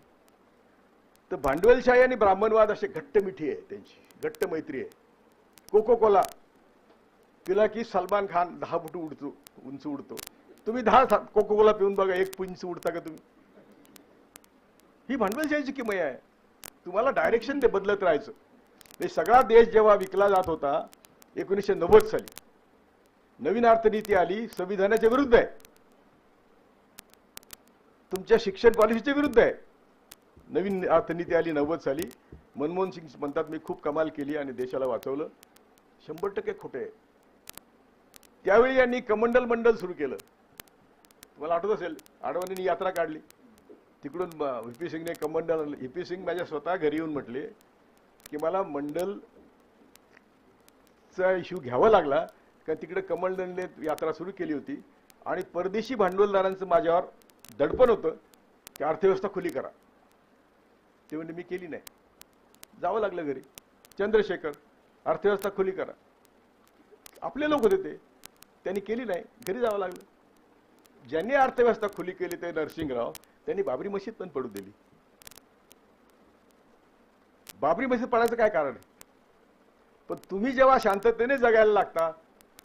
तर भांडवलशाही आणि ब्राह्मणवाद असे घट्ट मिठी आहे, त्यांची घट्ट मैत्री आहे. कोको कोला पिला की सलमान खान 10 फूट उंच उडतो. तुम्ही 10 कोको कोला पिऊन बघा, 1 इंच उडता का तुम्ही? ही भांडवलशाहीची किमया आहे. तुम्हाला डायरेक्शन ते बदलत राहायचं. हे सगळा देश जेव्हा विकला जात होता 1990 साली, नवीन अर्थनीती आली, संविधानाच्या विरुद्ध आहे, तुमच्या शिक्षण पॉलिसीच्या विरुद्ध आहे. नवीन अर्थनीती आली 90 साली. मनमोहन सिंग म्हणतात मी खूप कमाल केली आणि देशाला वाचवलं. 100% खोटे आहे. त्यावेळी यांनी कमंडल मंडल सुरू केलं. तुम्हाला आठवत असेल, आडवाणींनी यात्रा काढली, तिकडून व्हीपी सिंगने कमंडल. व्हीपी सिंग माझ्या स्वतः घरी येऊन म्हटले की मला मंडलचा इश्यू घ्यावा लागला, कारण तिकडे कमंडलने यात्रा सुरू केली होती आणि परदेशी भांडवलदारांचं माझ्यावर दडपण होतं की अर्थव्यवस्था खुली करा. ते म्हणजे मी केली नाही, जावं लागलं घरी. चंद्रशेखर, अर्थव्यवस्था खुली करा. आपले लोक होते ते, त्यांनी केली नाही, घरी जावं लागलं. ज्यांनी अर्थव्यवस्था खुली केली ते नरसिंगराव, त्यांनी बाबरी मशीद पण पडू दिली. बाबरी मशीद पडायचं काय कारण आहे? पण तुम्ही जेव्हा शांततेने जगायला लागता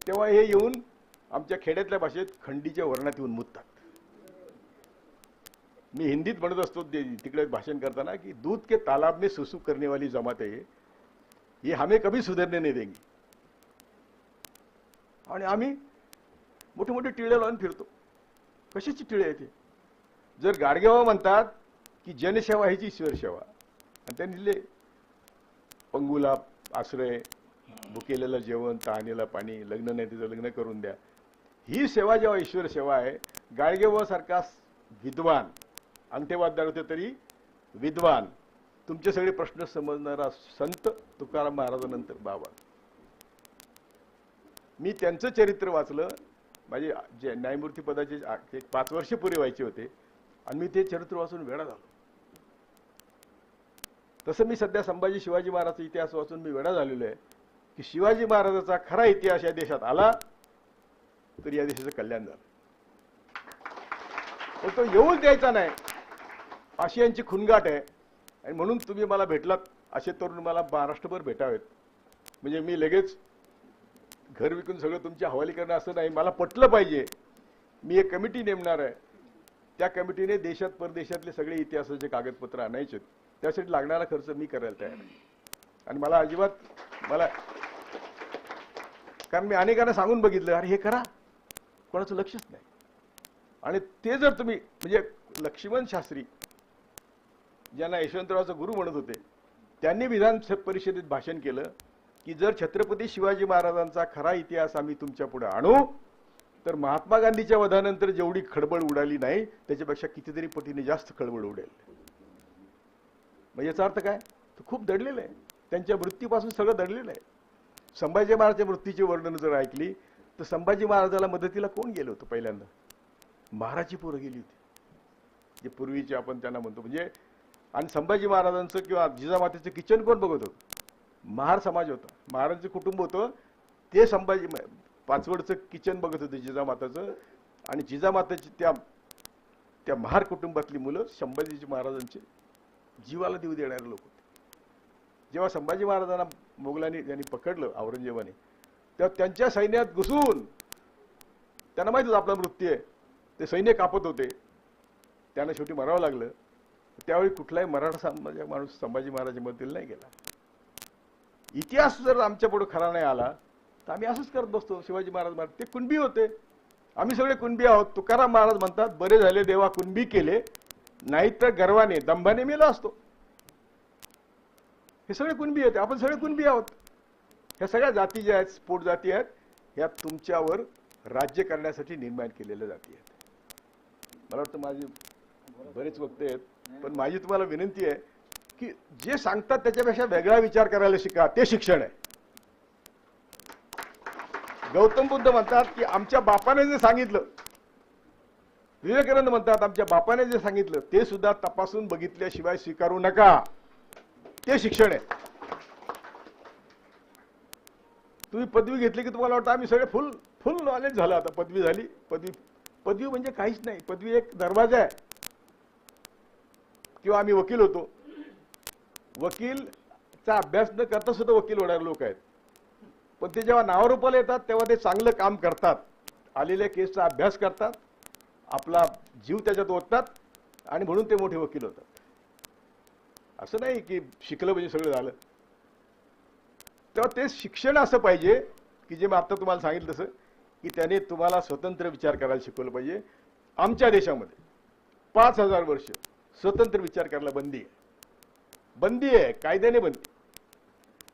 तेव्हा हे येऊन आमच्या खेड्यातल्या भाषेत खंडीच्या वर्णात येऊन मुततात. मी हिंदीत म्हणत असतो तिकडे भाषण करताना की दूध के तालाब में सुसु करने वाली जमात है ये हमें कभी सुधरने नहीं देंगी. आणि आम्ही मोठे मोठे टिळे लावून फिरतो. कशाची टिळे आहे ते? जर गाडगेबाबा म्हणतात की जनसेवा हीच ईश्वर सेवा, आणि त्यांनी दिले पंगूला आश्रय, भुकेलेलं जेवण, तहानेला पाणी, लग्न नाही तिचं लग्न करून द्या. ही सेवा जेव्हा ईश्वर सेवा आहे, गाडगेबाबा सारखा विद्वान, अंगठेवाददार होते तरी विद्वान, तुमचे सगळे प्रश्न समजणारा संत तुकाराम महाराजांनंतर बाबा. मी त्यांचं चरित्र वाचलं. माझे जे न्यायमूर्ती पदाचे 5 वर्ष पुरे व्हायचे होते आणि मी ते चरित्र वाचून वेडा झालो. तसं मी सध्या संभाजी शिवाजी महाराजांचा इतिहास वाचून मी वेडा झालेलो आहे की शिवाजी महाराजांचा खरा इतिहास या देशात आला तर या देशाचं कल्याण झालं. पण तो येऊच द्यायचा नाही अशी यांची खुणगाट आहे. आणि म्हणून तुम्ही मला भेटलात, असे तरुण मला महाराष्ट्रभर भेटावेत. म्हणजे मी लगेच घर विकून सगळं तुमच्या हवाली करणं असं नाही. मला पटलं पाहिजे. मी एक कमिटी नेमणार आहे. त्या कमिटीने देशात परदेशातले सगळे इतिहासाचे कागदपत्र आणायचे. त्यासाठी लागणारा खर्च मी करायला तयार आहे. आणि मला अजिबात कारण मी अनेकांना सांगून बघितलं, अरे हे करा, कोणाचं लक्षच नाही. आणि ते जर तुम्ही म्हणजे लक्ष्मण शास्त्री ज्यांना यशवंतरावचा गुरु म्हणत होते, त्यांनी विधान परिषदेत भाषण केलं की जर छत्रपती शिवाजी महाराजांचा खरा इतिहास आम्ही तुमच्या पुढे आणू तर महात्मा गांधीच्या वधानंतर जेवढी खळबळ उडाली नाही त्याच्यापेक्षा कितीतरी पटीने जास्त खळबळ उडेल. म्हणजे याचा अर्थ काय, तो खूप दडलेलं आहे. त्यांच्या मृत्यूपासून सगळं दडलेलं आहे. संभाजी महाराजांच्या मृत्यूची वर्णन जर ऐकली तर संभाजी महाराजाला मदतीला कोण गेलं होतं पहिल्यांदा? महाराची पोरं गेली होती, जे पूर्वीचे आपण त्यांना म्हणतो. म्हणजे आणि संभाजी महाराजांचं किंवा जिजामातेचं किचन कोण बघत होतं? महार समाज होता, महाराजांचं कुटुंब होतं. ते संभाजी पाचवडचं किचन बघत होते जिजामाताचं. आणि जिजामाताची त्या महार कुटुंबातली मुलं संभाजी महाराजांचे जीवाला देऊ देणारे लोक होते. जेव्हा संभाजी महाराजांना मोगलांनी त्यांनी पकडलं औरंगजेबाने, तेव्हा त्यांच्या सैन्यात घुसून त्यांना माहित होतं आपला मृत्यू आहे. ते सैन्य कापत होते, त्यांना शेवटी मरावं लागलं. त्यावेळी कुठलाही मराठा समाजाचा माणूस संभाजी महाराजांच्या मदतीला नाही गेला. इतिहास जर आमच्या पुढे खरा नाही आला तर आम्ही असंच करत बसतो. शिवाजी महाराज ते कुणबी होते, आम्ही सगळे कुणबी आहोत. तुकाराम महाराज म्हणतात, बरे झाले देवा कुणबी केले, नाहीतर गर्वाने दंभाने मेला असतो. हे सगळे कुणबी होते, आपण सगळे कुणबी आहोत. ह्या सगळ्या जाती ज्या आहेत, स्फोट जाती आहेत, ह्या तुमच्यावर राज्य करण्यासाठी निर्माण केलेल्या जाती आहेत. मला वाटतं माझे बरेच वक्ते आहेत, पण माझी तुम्हाला विनंती आहे की जे सांगतात त्याच्यापेक्षा वेगळा विचार करायला शिका. ते शिक्षण आहे. गौतम बुद्ध म्हणतात की आमच्या बापाने जे सांगितलं, विवेकानंद म्हणतात आमच्या बापाने जे सांगितलं ते सुद्धा तपासून बघितल्याशिवाय स्वीकारू नका. ते शिक्षण आहे. तुम्ही पदवी घेतली की तुम्हाला वाटतं आम्ही सगळे फुल नॉलेज झालं, आता पदवी झाली. पदवी म्हणजे काहीच नाही. पदवी एक दरवाजा आहे. किंवा आम्ही वकील होतो, वकीलचा अभ्यास न करता सुद्धा वकील होणारे लोक आहेत. पण ते जेव्हा नावारूपाला येतात तेव्हा ते चांगलं काम करतात. आलेल्या केसचा अभ्यास करतात, आपला जीव त्याच्यात ओततात आणि म्हणून ते मोठे वकील होतात. असं नाही की शिकलं म्हणजे सगळं झालं. तेव्हा ते शिक्षण असं पाहिजे की जे मी आता तुम्हाला सांगितलं तसं की त्याने तुम्हाला स्वतंत्र विचार करायला शिकवलं पाहिजे. आमच्या देशामध्ये 5000 वर्ष स्वतंत्र विचार करायला बंदी आहे, कायद्याने बंदी.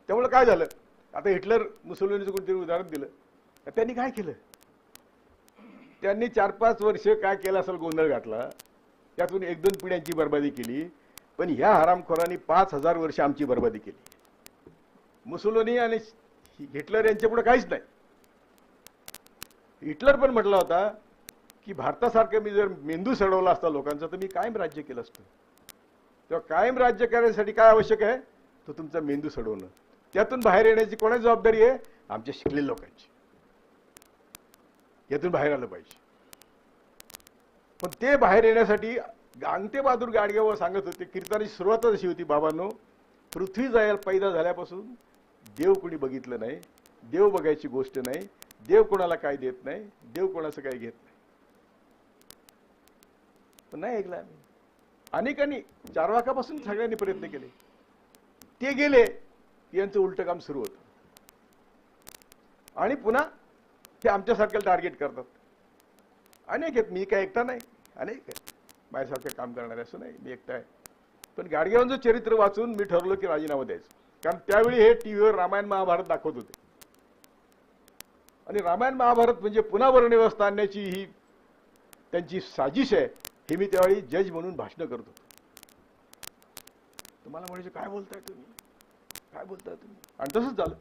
त्यामुळे काय झालं, आता हिटलर मुसोलिनीचं कोणतरी उदाहरण दिलं, त्यांनी काय केलं? त्यांनी 4-5 वर्ष काय केलं असेल, गोंधळ घातला, त्यातून 1-2 पिढ्यांची बर्बादी केली. पण ह्या हरामखोरांनी 5000 वर्ष आमची बर्बादी केली. मुसोलिनी आणि हिटलर यांच्या पुढे काहीच नाही. हिटलर पण म्हटला होता की भारतासारखं मी जर मेंदू सडवला असता लोकांचा तर मी कायम राज्य केलं असतं. तेव्हा कायम राज्य करण्यासाठी काय आवश्यक आहे, तो तुमचा मेंदू सडवणं. त्यातून बाहेर येण्याची कोणाची जबाबदारी आहे? आमच्या शिकलेल्या लोकांची. यातून बाहेर आलं पाहिजे. पण ते बाहेर येण्यासाठी अंगठेबहादूर गाडगेबाबा सांगत होते, कीर्तनाची सुरुवातच अशी होती, बाबांनो, पृथ्वी जायला पैदा झाल्यापासून देव कोणी बघितलं नाही, देव बघायची गोष्ट नाही, देव कोणाला काय देत नाही, देव कोणाचं काय घेत नाही. पण नाही ऐकलं आम्ही. अनेकांनी चारवाकापासून सगळ्यांनी प्रयत्न केले. ते गेले की यांचं उलटं काम सुरू होतं. आणि पुन्हा ते आमच्यासारख्याला टार्गेट करतात. अनेक आहेत, मी काय एकटा नाही, अनेक आहेत माझ्यासारखं काम करणारे. असं नाही मी एकटा आहे. पण गाडगेबाबांचं चरित्र वाचून मी ठरवलं की राजीनामा द्यायचं. कारण त्यावेळी हे टीव्हीवर रामायण महाभारत दाखवत होते आणि रामायण महाभारत म्हणजे पुन्हा वर्णव्यवस्था आणण्याची ही त्यांची साजिश आहे हे मी त्यावेळी जज म्हणून भाषण करत होतो. तुम्हाला म्हणायचे काय बोलताय तुम्ही, काय बोलताय तुम्ही, आणि तसंच झालं.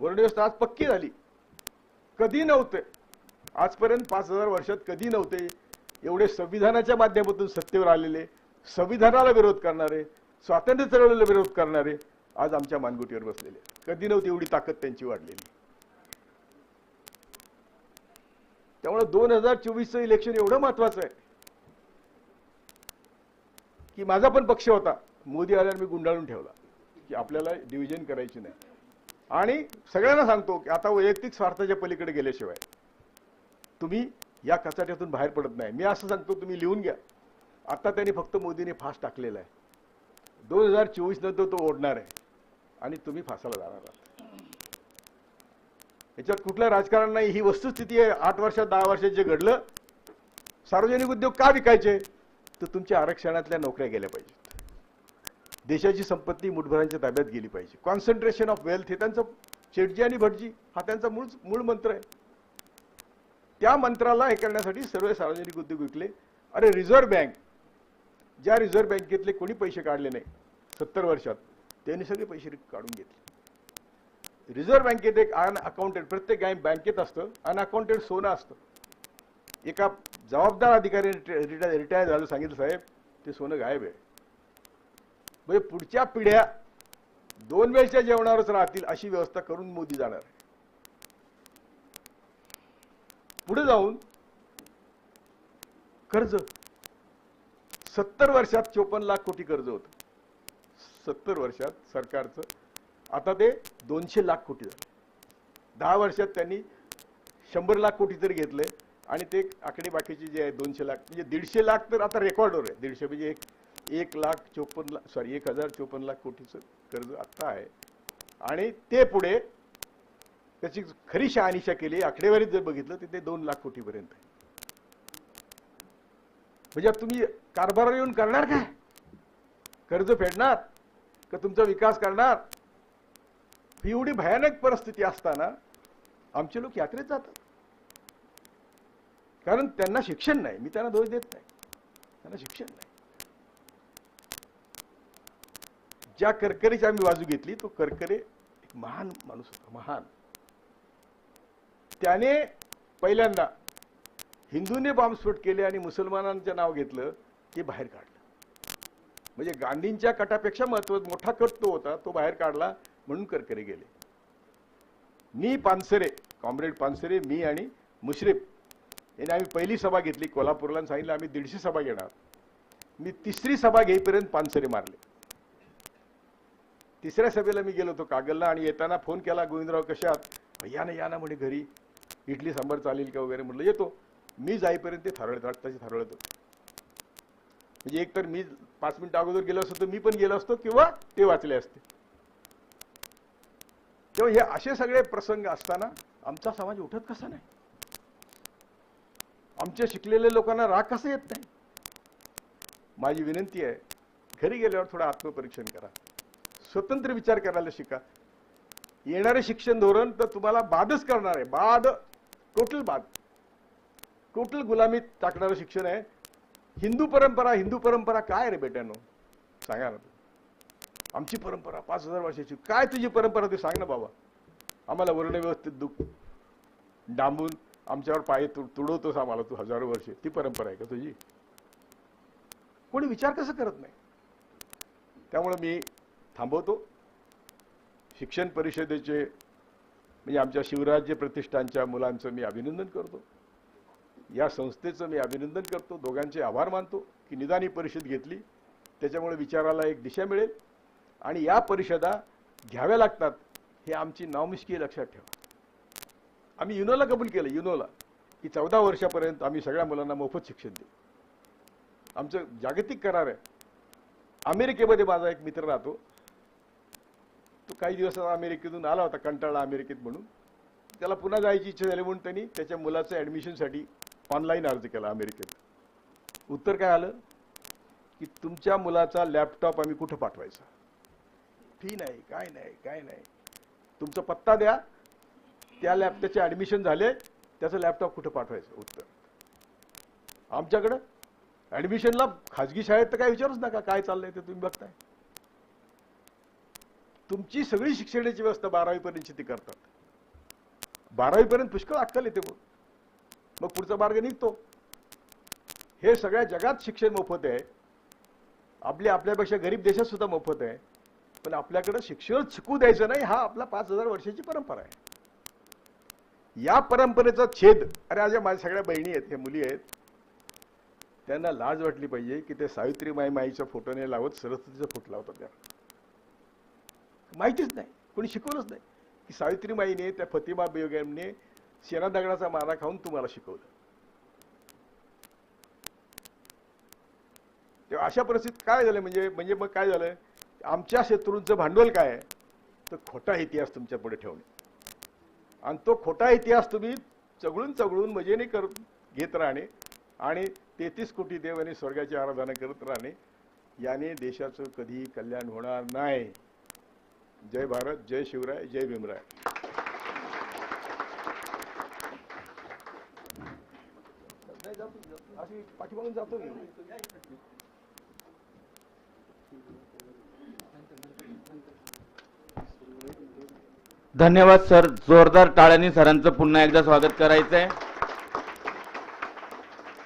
वर्णव्यवस्था आज पक्की झाली. कधी नव्हते आजपर्यंत 5000 वर्षात कधी नव्हते एवढे संविधानाच्या माध्यमातून सत्तेवर आलेले, संविधानाला विरोध करणारे, स्वातंत्र्य चळवळीला विरोध करणारे आज आमच्या मानगुटीवर बसलेले. कधी नव्हती एवढी ताकद त्यांची वाढलेली. त्यामुळे 2024चं इलेक्शन एवढं महत्वाचं आहे की माझा पण पक्ष होता, मोदी आल्यावर मी गुंडाळून ठेवला की आपल्याला डिव्हिजन करायची नाही. आणि सगळ्यांना सांगतो की आता वैयक्तिक स्वार्थाच्या पलीकडे गेल्याशिवाय तुम्ही या कचाट्यातून बाहेर पडत नाही. मी असं सांगतो, तुम्ही लिहून घ्या. आता त्यांनी फक्त मोदीने फास टाकलेला आहे. 2024 नंतर तो ओढणार आहे आणि तुम्ही फासाला जाणार आहात. याच्यात कुठलं राजकारण नाही, ही वस्तुस्थिती आहे. 8 वर्षात 10 वर्षात जे घडलं, सार्वजनिक उद्योग का विकायचे, तर तुमच्या आरक्षणातल्या नोकऱ्या गेल्या पाहिजेत. देशाची संपत्ती मुठभरांच्या ताब्यात गेली पाहिजे. कॉन्सन्ट्रेशन ऑफ वेल्थ हे त्यांचं शेटजी आणि भटजी हा त्यांचा मूळ मंत्र आहे. त्या मंत्राला हे करण्यासाठी सर्व सार्वजनिक उद्योग विकले. अरे रिझर्व्ह बँक, ज्या रिझर्व्ह बँकेतले कोणी पैसे काढले नाही 70 वर्षात, त्यांनी सगळे पैसे काढून घेतले. रिझर्व्ह बँकेत एक अकाउंटंट प्रत्येक बँकेत असतं, अनअकाउंटेड सोनं असतं. एका जबाबदार अधिकारी रिटायर झालं, सांगितलं साहेब ते सोनं गायब आहे. म्हणजे पुढच्या पिढ्या 2 वेळच्या जेवणावरच राहतील अशी व्यवस्था करून मोदी जाणार आहे. पुढे जाऊन कर्ज 70 वर्षात 54 लाख कोटी कर्ज होतं. 70 वर्षात सरकारचं, आता ते 200 लाख कोटी झालं. 10 वर्षात त्यांनी 100 लाख कोटी तरी घेतले आणि ते आकडे बाकीचे जे आहे 200 लाख म्हणजे 150 लाख तर आता रेकॉर्डवर आहे. 150 म्हणजे 1054 लाख कोटीचं कर्ज आता आहे. आणि ते पुढे त्याची खरी शहानिशा केली, आकडेवारीत जर बघितलं तर ते 2 लाख कोटीपर्यंत आहे. म्हणजे तुम्ही कारभार येऊन करणार काय? कर्ज फेडणार का तुमचा विकास करणार? ही एवढी भयानक परिस्थिती असताना आमचे लोक यात्रेत जातात, कारण त्यांना शिक्षण नाही. मी त्यांना दोष देत नाही, त्यांना शिक्षण नाही. ज्या करकरेची आम्ही बाजू घेतली, तो करकरे एक महान माणूस होता, महान. त्याने पहिल्यांदा हिंदूने बॉम्बस्फोट केले आणि मुसलमानांचं नाव घेतलं, ते बाहेर काढलं. म्हणजे गांधींच्या कटापेक्षा मोठा कट तो होता, तो बाहेर काढला म्हणून करकरे गेले. मी पानसरे, कॉम्रेड पानसरे, मी आणि मुश्रीफ यांनी आम्ही पहिली सभा घेतली कोल्हापूरला आणि सांगितलं आम्ही 150 सभा घेणार. मी 3री सभा घेईपर्यंत पानसरे मारले. 3ऱ्या सभेला मी गेलो होतो कागलला आणि येताना फोन केला, गोविंदराव कशात, भैया ना या ना म्हणे घरी, इडली सांबार चालेल का वगैरे. म्हटलं येतो. मी जाईपर्यंत ते थारोळत होतं. म्हणजे एक तर मी 5 मिनिटं अगोदर गेलो असतो तर मी पण गेलो असतो किंवा ते वाचले असते. तेव्हा हे असे सगळे प्रसंग असताना आमचा समाज उठत कसा नाही? आमच्या शिकलेल्या लोकांना राग कसा येत नाही? माझी विनंती आहे, घरी गेल्यावर थोडं आत्मपरीक्षण करा, स्वतंत्र विचार करायला शिका. येणारे शिक्षण धोरण तर तुम्हाला बादच करणार आहे. बाद, टोटल गुलामीत टाकणारं शिक्षण आहे. हिंदू परंपरा काय रे बेट्यानो? सांगा ना. आमची परंपरा 5000 वर्षाची. काय तुझी परंपरा ते सांग ना बाबा. आम्हाला वर्ण व्यवस्थित दुःख डांबून आमच्यावर पाय तुडवतोस आम्हाला तू 1000 वर्षे, ती परंपरा आहे का तुझी? कोणी विचार कसं करत नाही. त्यामुळे मी थांबवतो. शिक्षण परिषदेचे म्हणजे आमच्या शिवराज्य प्रतिष्ठानच्या मुलांचं मी अभिनंदन करतो. या संस्थेचं मी अभिनंदन करतो. दोघांचे आभार मानतो की निदान ही परिषद घेतली, त्याच्यामुळे विचाराला एक दिशा मिळेल. आणि या परिषदा घ्याव्या लागतात हे आमची नामुष्की लक्षात ठेवा. आम्ही युनोला कबूल केलं, युनोला की 14 वर्षापर्यंत आम्ही सगळ्या मुलांना मोफत शिक्षण देऊ. आमचं जागतिक करार आहे. अमेरिकेमध्ये माझा एक मित्र राहतो, तो काही दिवस अमेरिकेतून आला होता, कंटाळला अमेरिकेत म्हणून. त्याला पुन्हा जायची इच्छा झाली म्हणून त्यांनी त्याच्या मुलाचं ॲडमिशनसाठी ऑनलाईन अर्ज केला अमेरिकेत. उत्तर काय आलं की तुमच्या मुलाचा लॅपटॉप आम्ही कुठं पाठवायचा? फी नाही, काय नाही, काय नाही. तुमचा पत्ता द्या, त्याचे ऍडमिशन झाले, त्याचं लॅपटॉप कुठं पाठवायचं उत्तर. आमच्याकडं ऍडमिशनला खाजगी शाळेत तर काय विचारूच नका, काय चाललंय ते तुम्ही बघताय. तुमची सगळी शिक्षणाची व्यवस्था 12वी पर्यंतची ती करतात. 12वी पर्यंत पुष्कळ अक्कल येते, मग पुढचा मार्ग निघतो. हे सगळ्या जगात शिक्षण मोफत आहे. आपल्यापेक्षा गरीब देशात सुद्धा मोफत आहे. पण आपल्याकडे शिक्षण शिकू द्यायचं नाही, हा आपला 5000 वर्षाची परंपरा आहे. या परंपरेचा छेद, अरे आज माझ्या सगळ्या बहिणी आहेत, हे मुली आहेत, त्यांना लाज वाटली पाहिजे की ते सावित्रीबाई माईचा फोटो नाही लावत, सरस्वतीचा फोटो लावतात. त्या माहितीच नाही, कोणी शिकवलंच नाही की सावित्रीबाईने त्या फतिमा बेगमने शेणा दगडाचा मारा खाऊन तुम्हाला शिकवलं. तेव्हा अशा परिस्थितीत काय झालं, म्हणजे मग काय झालं, आमच्या शत्रूंचं भांडवल काय आहे, तर खोटा इतिहास तुमच्या पुढे ठेवणे. आणि तो खोटा इतिहास तुम्ही चगळून मजेने घेत राहणे आणि 33 कोटी देव आणि स्वर्गाची आराधना करत राहणे, याने देशाचं कधी कल्याण होणार नाही. जय भारत, जय शिवराय, जय भीमराय. पाठीमागून जातो मी. धन्यवाद सर. जोरदार टाळ्यांनी सरांचं पुन्हा एकदा स्वागत करायचंय.